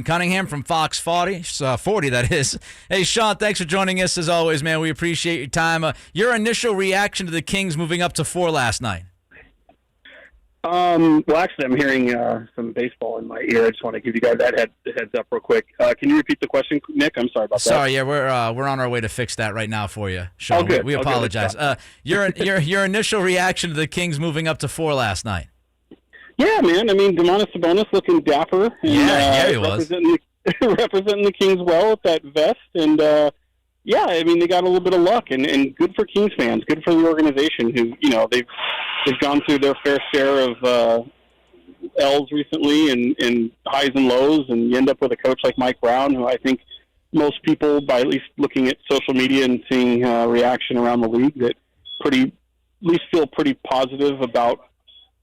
Cunningham from Fox 40, 40 that is. Hey, Sean, thanks for joining us as always, man. We appreciate your time. Your initial reaction to the Kings moving up to 4 last night? Well, actually, I'm hearing some baseball in my ear. I just want to give you guys that heads up real quick. Can you repeat the question, Nick? I'm sorry about that. Sorry, yeah, we're on our way to fix that right now for you, Sean. Oh, good. We apologize. Your initial reaction to the Kings moving up to 4 last night? Yeah, man. I mean, Domantas Sabonis looking dapper. And, yeah, he was representing the Kings well with that vest, and yeah, I mean, they got a little bit of luck, and good for Kings fans, good for the organization who, they've gone through their fair share of L's recently and highs and lows, and you end up with a coach like Mike Brown, who I think most people, by at least looking at social media and seeing reaction around the league, that at least feel pretty positive about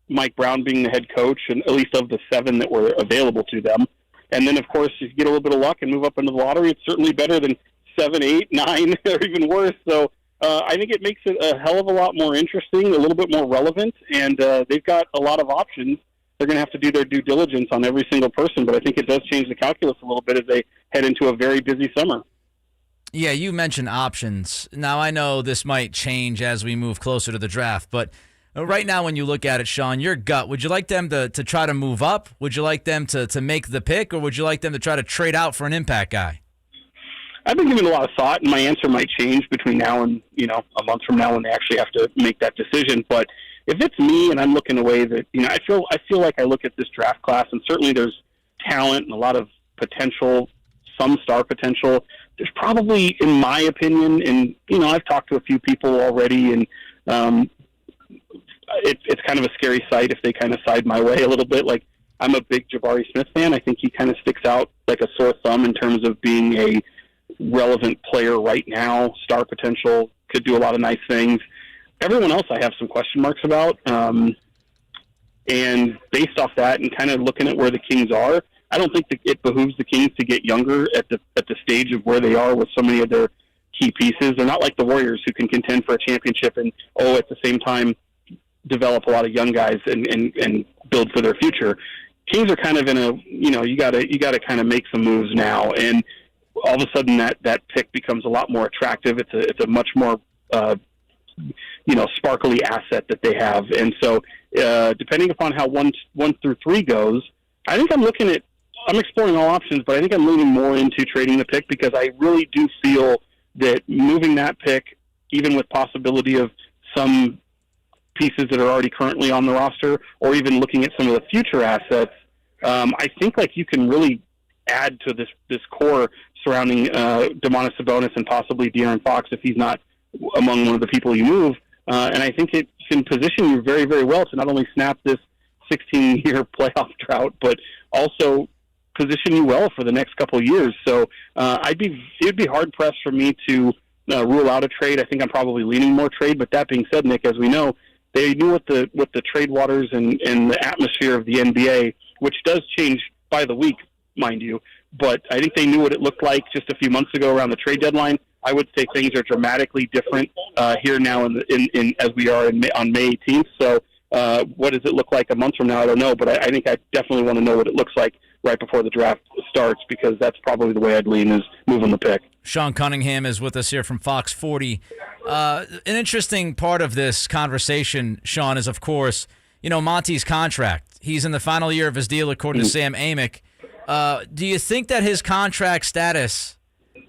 Mike Brown being the head coach, and at least of the 7 that were available to them. And then, of course, if you get a little bit of luck and move up into the lottery, it's certainly better than 7, 8, 9, or even worse. So I think it makes it a hell of a lot more interesting, a little bit more relevant, and they've got a lot of options. They're going to have to do their due diligence on every single person, but I think it does change the calculus a little bit as they head into a very busy summer. Yeah, you mentioned options. Now, I know this might change as we move closer to the draft, but right now when you look at it, Sean, your gut, would you like them to try to move up? Would you like them to make the pick, or would you like them to try to trade out for an impact guy? I've been giving a lot of thought, and my answer might change between now and, a month from now when they actually have to make that decision. But if it's me and I'm looking away that, I feel like I look at this draft class, and certainly there's talent and a lot of potential, some star potential. There's probably, in my opinion, and, I've talked to a few people already, and it's kind of a scary sight if they kind of side my way a little bit. Like, I'm a big Jabari Smith fan. I think he kind of sticks out like a sore thumb in terms of being a relevant player right now, star potential, could do a lot of nice things. Everyone else I have some question marks about. And based off that and kind of looking at where the Kings are, I don't think that it behooves the Kings to get younger at the stage of where they are with so many of their key pieces. They're not like the Warriors who can contend for a championship and, at the same time, develop a lot of young guys and build for their future. Kings are kind of in a, you got to kind of make some moves now, and all of a sudden that pick becomes a lot more attractive. It's a much more sparkly asset that they have, and so depending upon how 1 through 3 goes, I think I'm exploring all options, but I think I'm leaning more into trading the pick because I really do feel that moving that pick, even with possibility of some pieces that are already currently on the roster, or even looking at some of the future assets, I think you can really add to this core surrounding Domantas Sabonis and possibly De'Aaron Fox if he's not among one of the people you move. And I think it can position you very, very well to not only snap this 16-year playoff drought, but also position you well for the next couple of years. So it'd be hard pressed for me to rule out a trade. I think I'm probably leaning more trade. But that being said, Nick, as we know, they knew what the trade waters and the atmosphere of the NBA, which does change by the week, mind you. But I think they knew what it looked like just a few months ago around the trade deadline. I would say things are dramatically different here now in as we are on May 18th. So what does it look like a month from now? I don't know, but I think I definitely want to know what it looks like right before the draft starts, because that's probably the way I'd lean, is moving the pick. Sean Cunningham is with us here from Fox 40. An interesting part of this conversation, Sean, is, of course, Monty's contract. He's in the final year of his deal, according to Sam Amick. Do you think that his contract status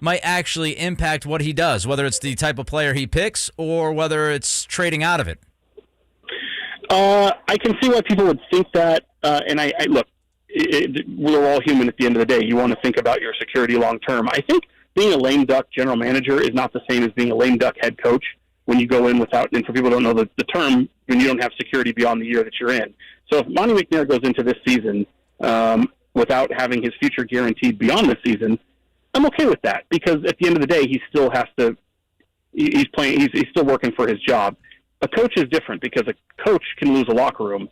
might actually impact what he does, whether it's the type of player he picks or whether it's trading out of it? I can see why people would think that, and I look, we're all human at the end of the day. You want to think about your security long term. I think being a lame duck general manager is not the same as being a lame duck head coach when you go in without, and for people who don't know the term, when you don't have security beyond the year that you're in. So if Monty McNair goes into this season without having his future guaranteed beyond the season, I'm okay with that, because at the end of the day, he still has to. He's still working for his job. A coach is different, because a coach can lose a locker room,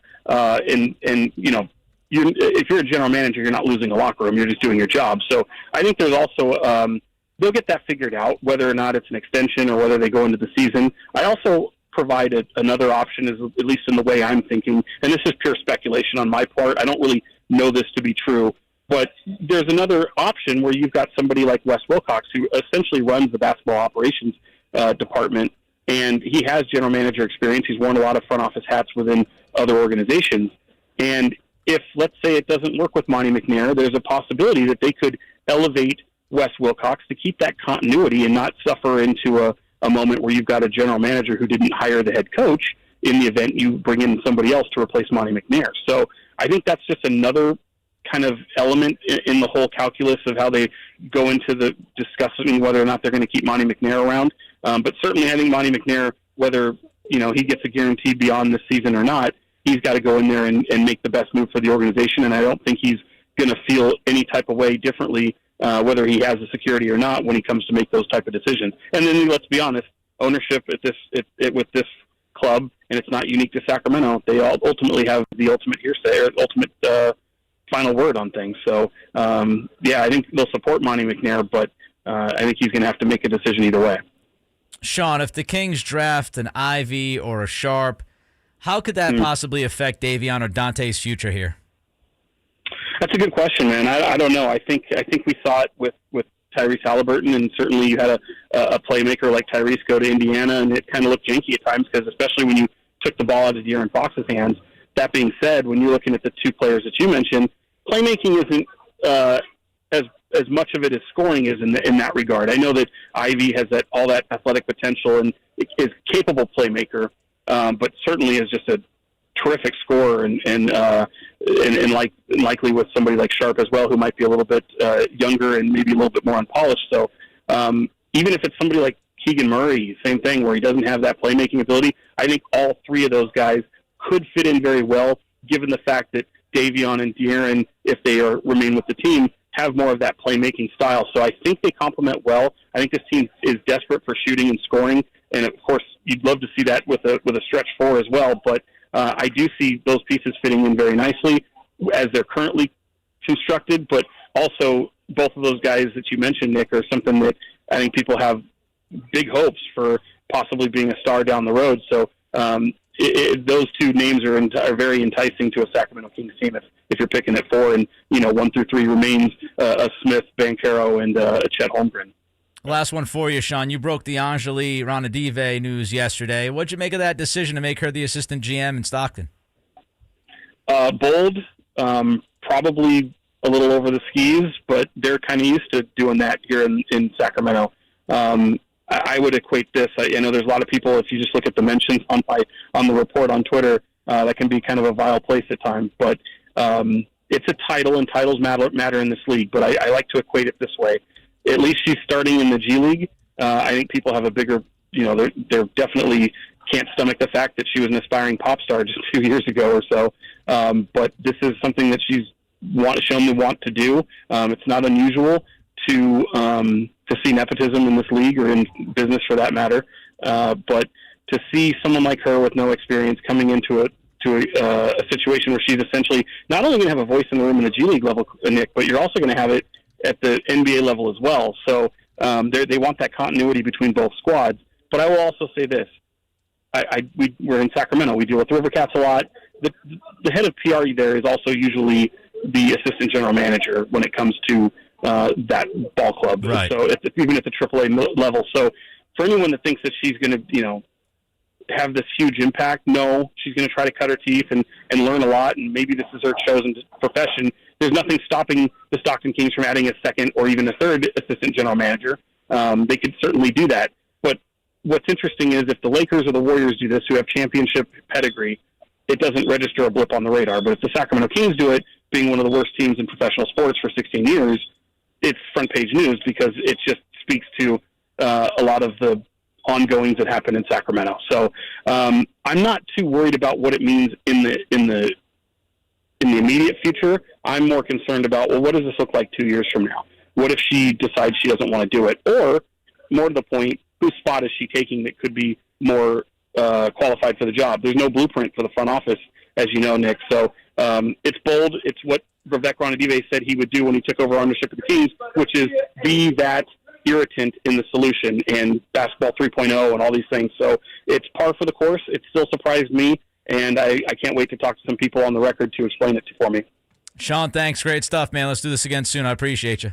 if you're a general manager, you're not losing a locker room. You're just doing your job. So I think there's also they'll get that figured out, whether or not it's an extension or whether they go into the season. I also provided another option, at least in the way I'm thinking, and this is pure speculation on my part. I don't really know this to be true. But there's another option where you've got somebody like Wes Wilcox, who essentially runs the basketball operations department, and he has general manager experience. He's worn a lot of front office hats within other organizations. And if, let's say, it doesn't work with Monty McNair, there's a possibility that they could elevate Wes Wilcox to keep that continuity and not suffer into a moment where you've got a general manager who didn't hire the head coach in the event you bring in somebody else to replace Monty McNair. So I think that's just another kind of element in the whole calculus of how they go into the discussing whether or not they're going to keep Monty McNair around. But certainly I think Monty McNair, whether he gets a guarantee beyond this season or not, he's got to go in there and make the best move for the organization, and I don't think he's going to feel any type of way differently whether he has the security or not when he comes to make those type of decisions. And then let's be honest, ownership at with this club, and it's not unique to Sacramento, they all ultimately have the ultimate hearsay or ultimate final word on things. So, I think they'll support Monty McNair, but I think he's going to have to make a decision either way. Sean, if the Kings draft an Ivy or a Sharp, how could that possibly affect Davion or Dante's future here? That's a good question, man. I don't know. I think we saw it with Tyrese Halliburton, and certainly you had a playmaker like Tyrese go to Indiana, and it kind of looked janky at times, because especially when you took the ball out of De'Aaron Fox's hands. That being said, when you're looking at the two players that you mentioned, playmaking isn't as much of it as scoring is in that regard. I know that Ivy has all that athletic potential and is capable playmaker, but certainly is just a terrific scorer and likely with somebody like Sharp as well, who might be a little bit younger and maybe a little bit more unpolished. So even if it's somebody like Keegan Murray, same thing, where he doesn't have that playmaking ability, I think all three of those guys could fit in very well, given the fact that Davion and De'Aaron, if they remain with the team, have more of that playmaking style. So I think they complement well. I think this team is desperate for shooting and scoring, and of course you'd love to see that with a stretch four as well. But I do see those pieces fitting in very nicely as they're currently constructed. But also both of those guys that you mentioned, Nick, are something that I think people have big hopes for possibly being a star down the road. So those two names are very enticing to a Sacramento Kings team if you're picking at four, and 1 through 3 remains a Smith, Banchero, and a Chet Holmgren. Last one for you, Sean. You broke the Anjali Ranadive news yesterday. What'd you make of that decision to make her the assistant GM in Stockton? Bold, probably a little over the skis, but they're kind of used to doing that here in Sacramento. I would equate this. I know there's a lot of people, if you just look at the mentions on the report on Twitter, that can be kind of a vile place at times. But it's a title, and titles matter in this league. But I like to equate it this way. At least she's starting in the G League. I think people have a bigger, they're definitely can't stomach the fact that she was an aspiring pop star just 2 years ago or so. But this is something that she's shown the want to do. It's not unusual to see nepotism in this league, or in business for that matter. But to see someone like her with no experience coming into a situation where she's essentially not only going to have a voice in the room in the G League level, Nick, but you're also going to have it at the NBA level as well. So they want that continuity between both squads. But I will also say this. We're in Sacramento. We deal with River Cats a lot. The head of PR there is also usually the assistant general manager when it comes to that ball club. Right. So even at the AAA level. So for anyone that thinks that she's going to, have this huge impact, no, she's going to try to cut her teeth and learn a lot, and maybe this is her chosen profession. There's nothing stopping the Stockton Kings from adding a second or even a third assistant general manager. They could certainly do that. But what's interesting is if the Lakers or the Warriors do this, who have championship pedigree, it doesn't register a blip on the radar. But if the Sacramento Kings do it, being one of the worst teams in professional sports for 16 years, it's front page news, because it just speaks to a lot of the ongoings that happen in Sacramento. So I'm not too worried about what it means in the immediate future. I'm more concerned about, well, what does this look like 2 years from now? What if she decides she doesn't want to do it? Or, more to the point, whose spot is she taking that could be more qualified for the job? There's no blueprint for the front office, as you know, Nick. So it's bold. It's what Vivek Ranadive said he would do when he took over ownership of the Kings, which is be that irritant in the solution, and basketball 3.0 and all these things. So it's par for the course. It still surprised me, and I can't wait to talk to some people on the record to explain it for me. Sean, thanks. Great stuff, man. Let's do this again soon. I appreciate you.